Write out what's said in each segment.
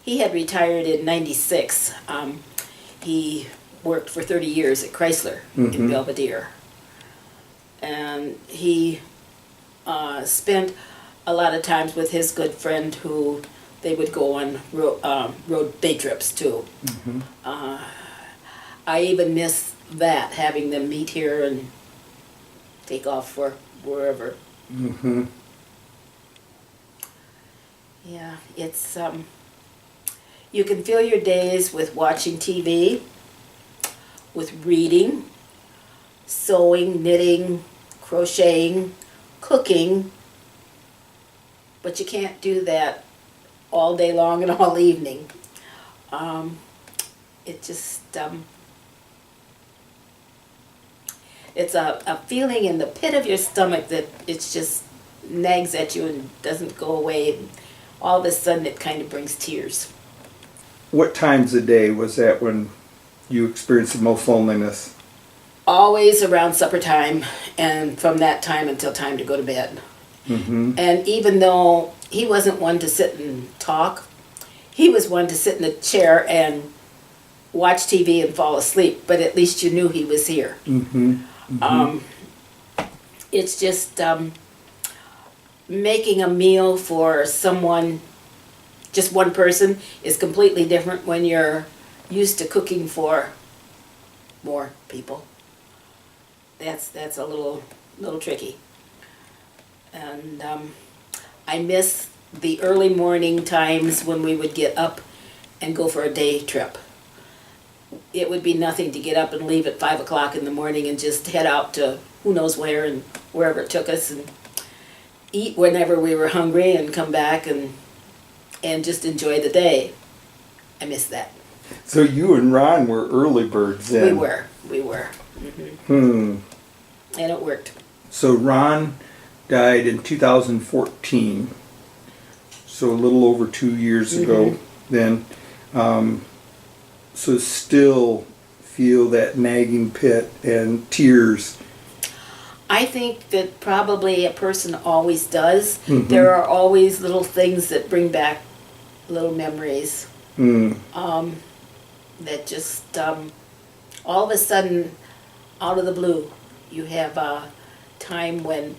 he had retired in '96. He worked for 30 years at Chrysler in Belvedere. And he spent a lot of times with his good friend who they would go on road day trips too. I even miss that, having them meet here and take off for wherever. Yeah, it's you can fill your days with watching TV, with reading, sewing, knitting, crocheting, cooking, but you can't do that all day long and all evening. It just, it's a feeling in the pit of your stomach that it's just nags at you and doesn't go away. And all of a sudden it kind of brings tears. What times a day was that when you experienced the most loneliness? Always around supper time, and from that time until time to go to bed. And even though he wasn't one to sit and talk, he was one to sit in a chair and watch TV and fall asleep, but at least you knew he was here. It's just making a meal for someone, just one person, is completely different when you're used to cooking for more people. That's a little tricky. And I miss the early morning times when we would get up and go for a day trip. It would be nothing to get up and leave at 5 o'clock in the morning and just head out to who knows where and wherever it took us, and eat whenever we were hungry and come back and just enjoy the day. I miss that. So you and Ron were early birds then? We were. And it worked. So Ron died in 2014, so a little over 2 years ago then. So still feel that nagging pit and tears. I think that probably a person always does. There are always little things that bring back little memories. That just all of a sudden, out of the blue, you have a time when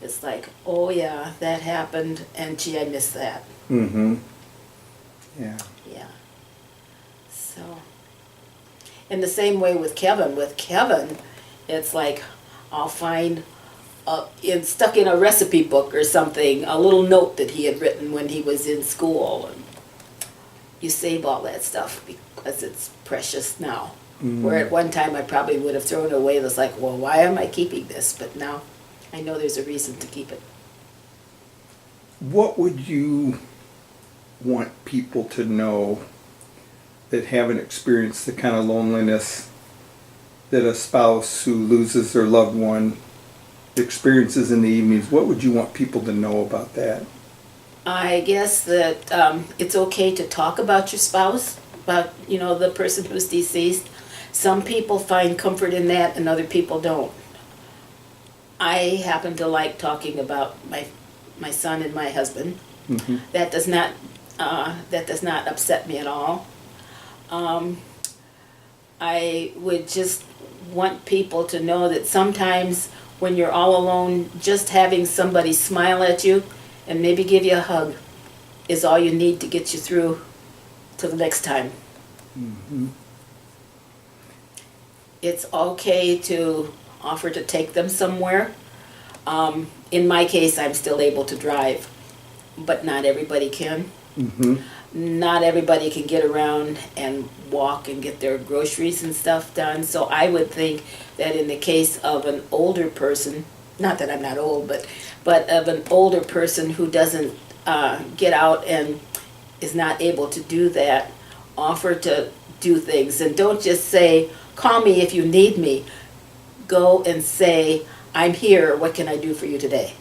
it's like, oh yeah, that happened, and gee, I miss that. Yeah. Yeah. So, in the same way with Kevin. With Kevin, it's like I'll find stuck in a recipe book or something, a little note that he had written when he was in school. And you save all that stuff because it's precious now. Where at one time I probably would have thrown it away. It was like, well, why am I keeping this? But now I know there's a reason to keep it. What would you want people to know that haven't experienced the kind of loneliness that a spouse who loses their loved one experiences in the evenings? What would you want people to know about that? I guess that it's okay to talk about your spouse, about, the person who's deceased. Some people find comfort in that and other people don't. I happen to like talking about my son and my husband. That does not upset me at all. I would just want people to know that sometimes when you're all alone, just having somebody smile at you and maybe give you a hug is all you need to get you through to the next time. It's okay to offer to take them somewhere. In my case, I'm still able to drive, but not everybody can. Not everybody can get around and walk and get their groceries and stuff done. So I would think that in the case of an older person, not that I'm not old, but of an older person who doesn't get out and is not able to do that, offer to do things. And don't just say, call me if you need me. Go and say, I'm here, what can I do for you today?